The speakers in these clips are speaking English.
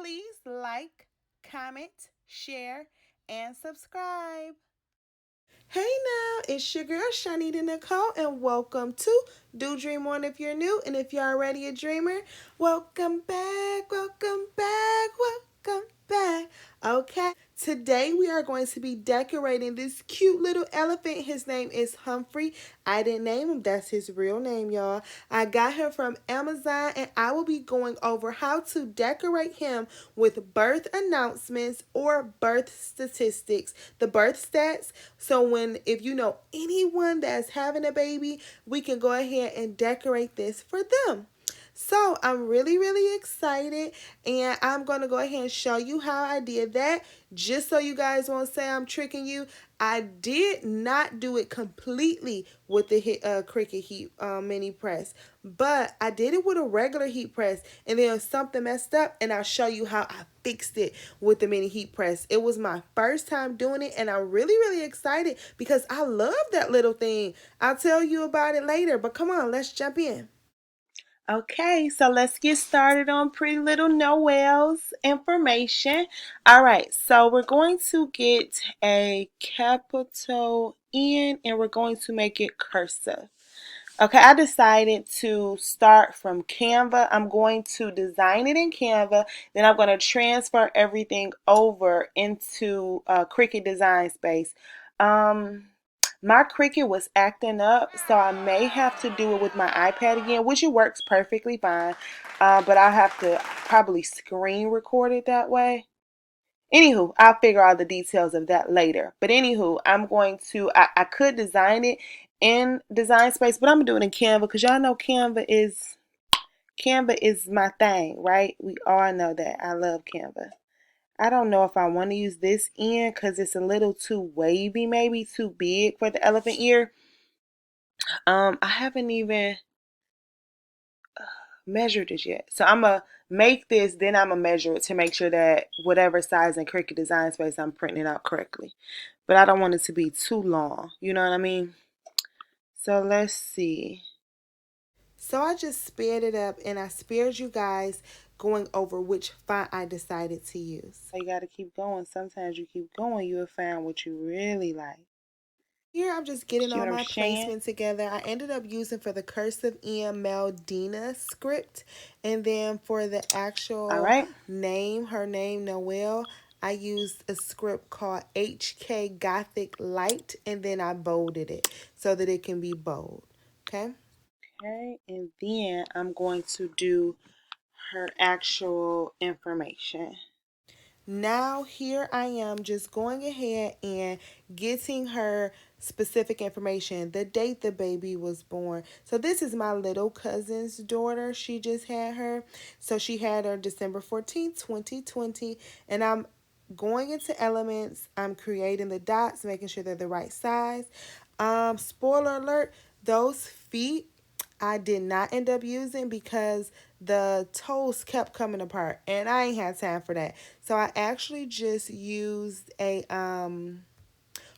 Please like, comment, share, and subscribe. Hey now, it's your girl ChonitaNicole, and welcome to Do Dream On if you're new, and if you're already a dreamer, welcome back, welcome back, welcome back. Okay, today we are going to be decorating this cute little elephant. His name is Humphrey. I didn't name him, that's his real name, y'all. I got him from Amazon, and I will be going over how to decorate him with birth announcements or birth statistics, the birth stats. So if you know anyone that's having a baby, we can go ahead and decorate this for them. So I'm really excited, and I'm going to go ahead and show you how I did that. Just so you guys won't say I'm tricking you, I did not do it completely with the Cricut heat mini press, but I did it with a regular heat press, and then something messed up, and I'll show you how I fixed it with the mini heat press. It was my first time doing it, and I'm really excited because I love that little thing. I'll tell you about it later, but come on, let's jump in. Okay, so let's get started on Pretty Little Noel's information. All right, so we're going to get a capital N and we're going to make it cursive. Okay, I decided to start from Canva. I'm going to design it in Canva. Then I'm going to transfer everything over into Cricut Design Space. My Cricut was acting up, so I may have to do it with my iPad again, which it works perfectly fine. But I'll have to probably screen record it that way. Anywho, I'll figure out the details of that later. But anywho, I could design it in Design Space, but I'm gonna do it in Canva because y'all know Canva is my thing, right? We all know that. I love Canva. I don't know if I want to use this end because it's a little too wavy, maybe too big for the elephant ear. I haven't even measured it yet. So I'm gonna make this, then I'm gonna measure it to make sure that whatever size in Cricut Design Space I'm printing it out correctly. But I don't want it to be too long. You know what I mean? So let's see. So I just sped it up and I spared you guys going over which font I decided to use. So you gotta keep going. Sometimes you keep going, you'll find what you really like. Here I'm just getting all my placement together. I ended up using for the cursive EML Dina script. And then for the actual name, her name, Noelle, I used a script called HK Gothic Light. And then I bolded it so that it can be bold. Okay? Okay, and then I'm going to do her actual information. Now here I am just going ahead and getting her specific information, the date the baby was born. So this is my little cousin's daughter. She just had her. So she had her December 14th, 2020. And I'm going into elements. I'm creating the dots, making sure they're the right size. Spoiler alert, those feet I did not end up using because the toes kept coming apart and I ain't had time for that. So I actually just used a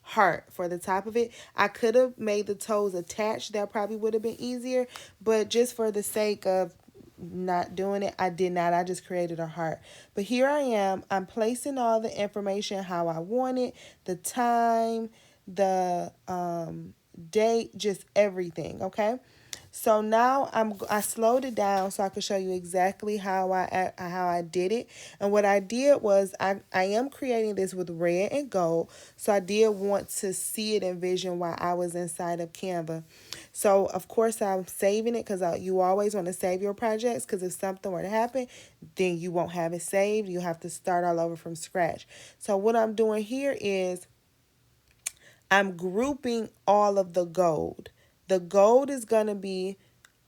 heart for the top of it. I could have made the toes attached. That probably would have been easier, but just for the sake of not doing it, I did not. I just created a heart. But here I am. I'm placing all the information how I want it, the time, the date, just everything, okay? So now I slowed it down so I could show you exactly how I did it. And what I did was I am creating this with red and gold. So I did want to see it and vision while I was inside of Canva. So of course I'm saving it because you always want to save your projects because if something were to happen, then you won't have it saved. You have to start all over from scratch. So what I'm doing here is I'm grouping all of the gold. The gold is going to be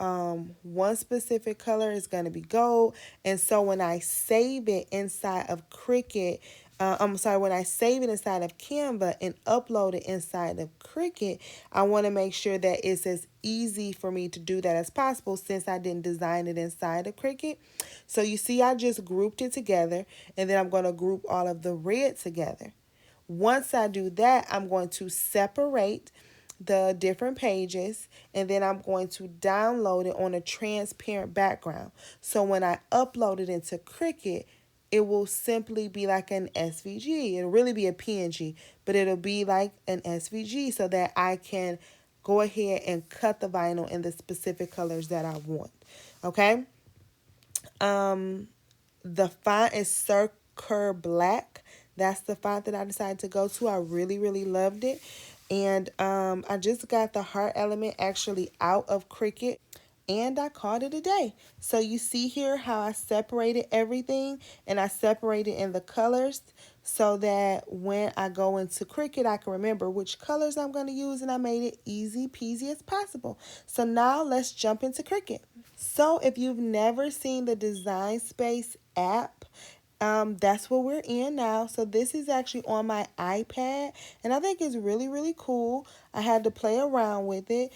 one specific color is going to be gold. And so when I save it inside of Cricut, when I save it inside of Canva and upload it inside of Cricut, I want to make sure that it's as easy for me to do that as possible since I didn't design it inside of Cricut. So you see, I just grouped it together and then I'm going to group all of the red together. Once I do that, I'm going to separate the different pages and then I'm going to download it on a transparent background. So when I upload it into Cricut, it will simply be like an SVG. It'll really be a PNG, but it'll be like an SVG so that I can go ahead and cut the vinyl in the specific colors that I want. Okay. Um, the font is Circur Black. That's the font that I decided to go to. I really, really loved it. And I just got the heart element actually out of Cricut and I called it a day. So you see here how I separated everything and I separated in the colors so that when I go into Cricut, I can remember which colors I'm going to use and I made it easy peasy as possible. So now let's jump into Cricut. So if you've never seen the Design Space app, that's what we're in now. So this is actually on my iPad, and I think it's really, really cool. I had to play around with it.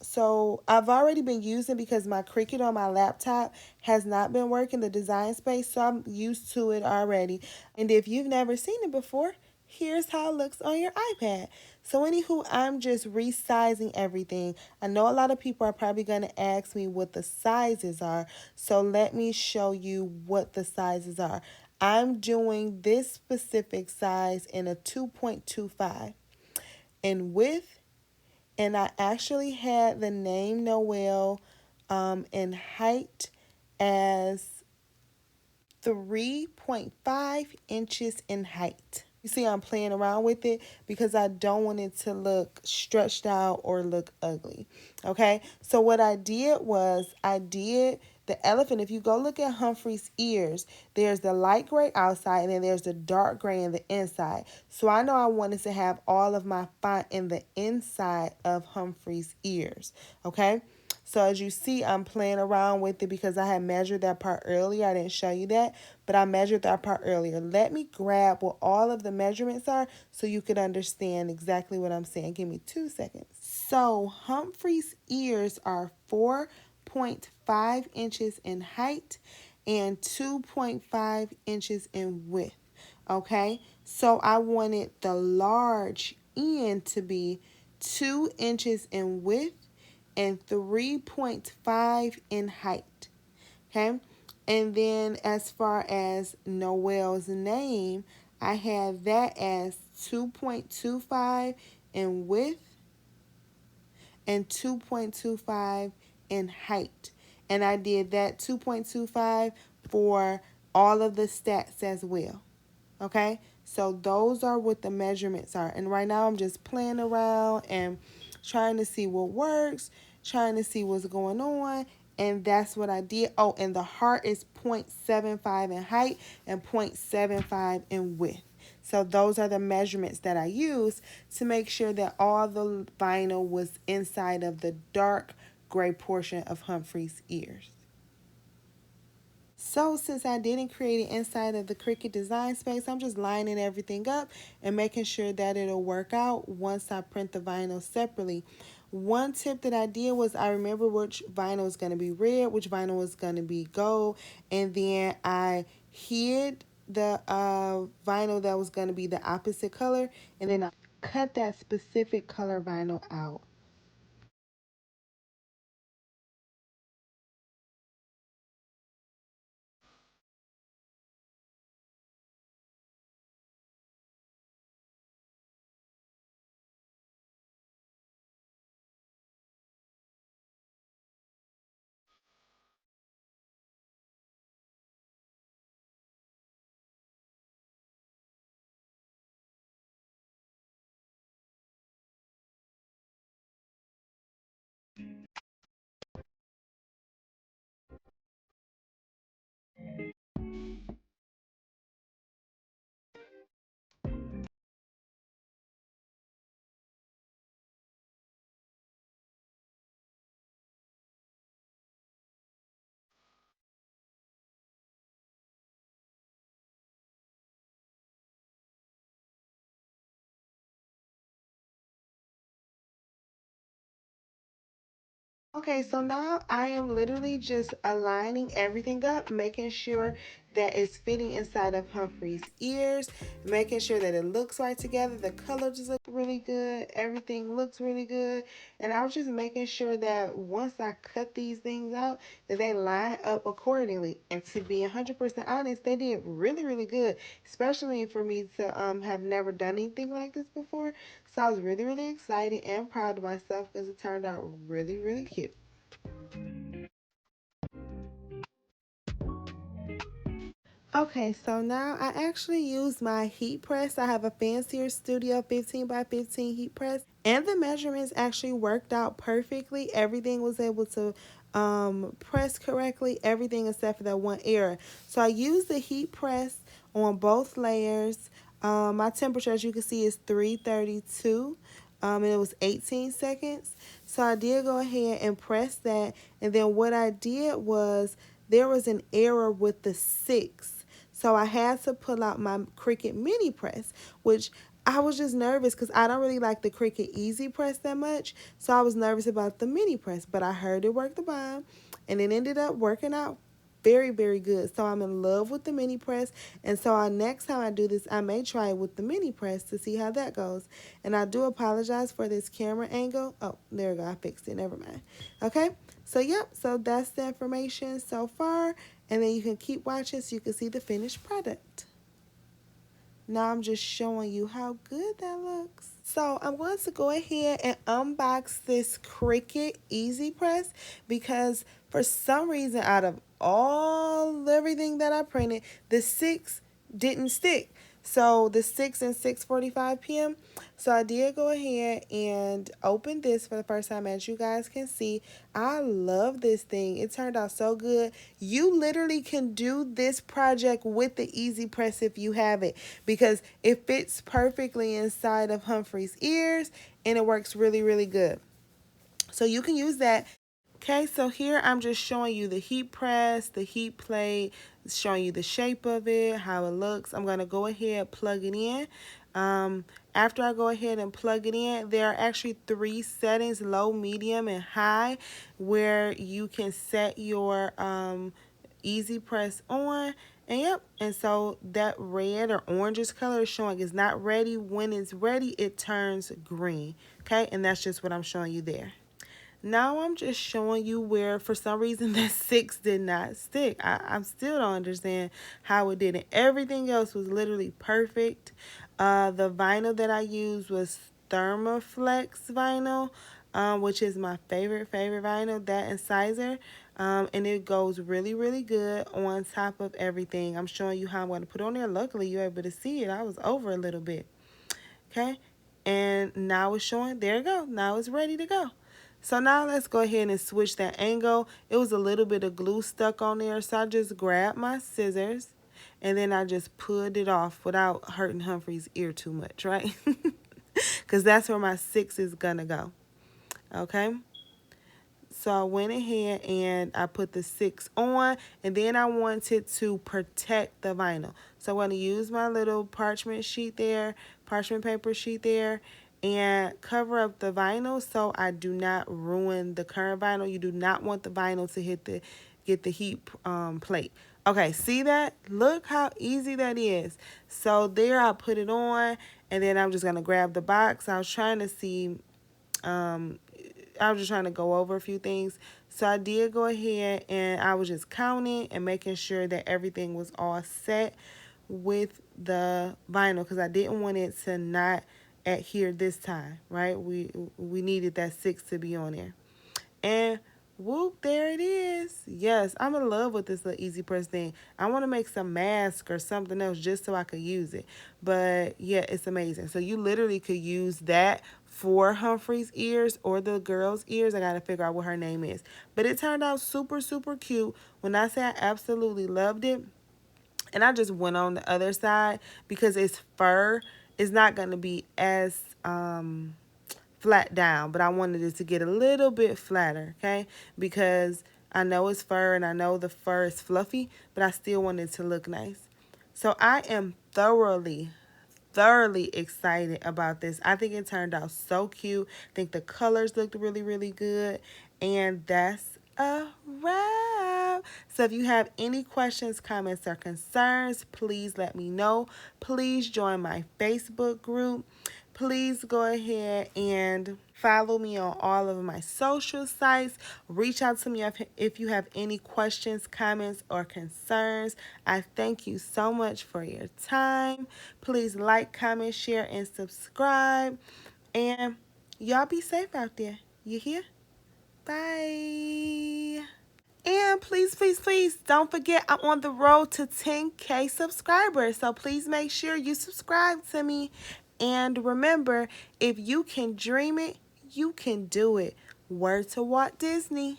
So I've already been using because my Cricut on my laptop has not been working, the Design Space, so I'm used to it already. And if you've never seen it before, here's how it looks on your iPad. So anywho, I'm just resizing everything. I know a lot of people are probably going to ask me what the sizes are. So let me show you what the sizes are. I'm doing this specific size in a 2.25 in width, and I actually had the name Noel in height as 3.5 inches in height. You see, I'm playing around with it because I don't want it to look stretched out or look ugly. Okay, so what I did was I did the elephant. If you go look at Humphrey's ears, there's the light gray outside and then there's the dark gray in the inside. So I know I wanted to have all of my font in the inside of Humphrey's ears. Okay. So as you see, I'm playing around with it because I had measured that part earlier. I didn't show you that, but I measured that part earlier. Let me grab what all of the measurements are so you can understand exactly what I'm saying. Give me 2 seconds. So Humphrey's ears are 4.5 inches in height and 2.5 inches in width. Okay, so I wanted the large end to be 2 inches in width and 3.5 in height. Okay. And then as far as Noel's name, I have that as 2.25 in width and 2.25 in height. And I did that 2.25 for all of the stats as well. Okay, so those are what the measurements are. And right now I'm just playing around and trying to see what works, trying to see what's going on. And that's what I did. Oh, and the heart is 0.75 in height and 0.75 in width. So those are the measurements that I used to make sure that all the vinyl was inside of the dark gray portion of Humphrey's ears. So since I didn't create it inside of the Cricut Design Space, I'm just lining everything up and making sure that it'll work out once I print the vinyl separately. One tip that I did was I remember which vinyl is going to be red, which vinyl is going to be gold, and then I hid the vinyl that was going to be the opposite color, and then I cut that specific color vinyl out. Okay, so now I am literally just aligning everything up, making sure that is fitting inside of Humphrey's ears, making sure that it looks right together. The colors look really good. Everything looks really good. And I was just making sure that once I cut these things out, that they line up accordingly. And to be 100% honest, they did really, really good, especially for me to have never done anything like this before. So I was really, really excited and proud of myself because it turned out really, really cute. Okay, so now I actually use my heat press. I have a fancier Studio 15 by 15 heat press, and the measurements actually worked out perfectly. Everything was able to press correctly, everything except for that one error. So I used the heat press on both layers. My temperature, as you can see, is 332. And it was 18 seconds. So I did go ahead and press that. And then what I did was there was an error with the 6. So I had to pull out my Cricut mini press, which I was just nervous because I don't really like the Cricut easy press that much. So I was nervous about the mini press, but I heard it worked the bomb, and it ended up working out very, very good. So I'm in love with the mini press, and so next time I do this, I may try it with the mini press to see how that goes. And I do apologize for this camera angle. Oh, there we go. I fixed it. Never mind. Okay. So yep. So that's the information so far, and then you can keep watching so you can see the finished product. Now I'm just showing you how good that looks. So I'm going to go ahead and unbox this Cricut Easy Press because for some reason out of everything that I printed, the 6 didn't stick. So the 6 and 6:45 p.m. So I did go ahead and open this for the first time. As you guys can see, I love this thing. It turned out so good. You literally can do this project with the Easy Press if you have it because it fits perfectly inside of Humphrey's ears and it works really, really good. So you can use that. Okay, so here I'm just showing you the heat press, the heat plate, showing you the shape of it, how it looks. I'm going to go ahead, plug it in. After I go ahead and plug it in, there are actually 3 settings, low, medium, and high, where you can set your Easy Press on. And yep, and so that red or orangish color is showing it's not ready. When it's ready, it turns green. Okay, and that's just what I'm showing you there. Now I'm just showing you where for some reason that 6 did not stick. I still don't understand how it didn't. Everything else was literally perfect. The vinyl that I used was Thermoflex vinyl, which is my favorite vinyl, that and Sizer. And it goes really, really good on top of everything. I'm showing you how I'm going to put on there. Luckily, you're able to see it. I was over a little bit. Okay, and now it's showing. There you go. Now it's ready to go. So now let's go ahead and switch that angle. It was a little bit of glue stuck on there, so I just grabbed my scissors and then I just pulled it off without hurting Humphrey's ear too much, right? Because that's where my 6 is gonna go. Okay. So I went ahead and I put the 6 on, and then I wanted to protect the vinyl. So I'm going to use my little parchment paper sheet there, and cover up the vinyl so I do not ruin the current vinyl. You do not want the vinyl to get the heat plate. Okay, see that? Look how easy that is. So there I put it on, and then I'm just going to grab the box. I was trying to see I was just trying to go over a few things. So I did go ahead and I was just counting and making sure that everything was all set with the vinyl because I didn't want it to not adhere this time, right? We needed that 6 to be on there. And whoop, there it is. Yes, I'm in love with this little Easy Press thing. I want to make some mask or something else just so I could use it. But yeah, it's amazing. So you literally could use that for Humphrey's ears or the girl's ears. I got to figure out what her name is. But it turned out super, super cute. When I say I absolutely loved it, and I just went on the other side because it's fur. It's not going to be as flat down, but I wanted it to get a little bit flatter, okay? Because I know it's fur and I know the fur is fluffy, but I still want it to look nice. So I am thoroughly excited about this. I think it turned out so cute. I think the colors looked really, really good. And that's a wrap. up. So if you have any questions, comments, or concerns, please let me know. Please join my Facebook group. Please go ahead and follow me on all of my social sites. Reach out to me if you have any questions, comments, or concerns. I thank you so much for your time. Please like, comment, share, and subscribe. And y'all be safe out there. You hear? Bye. And please, please, please don't forget I'm on the road to 10K subscribers. So please make sure you subscribe to me. And remember, if you can dream it, you can do it. Word to Walt Disney.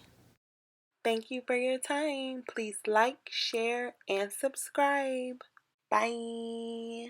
Thank you for your time. Please like, share, and subscribe. Bye.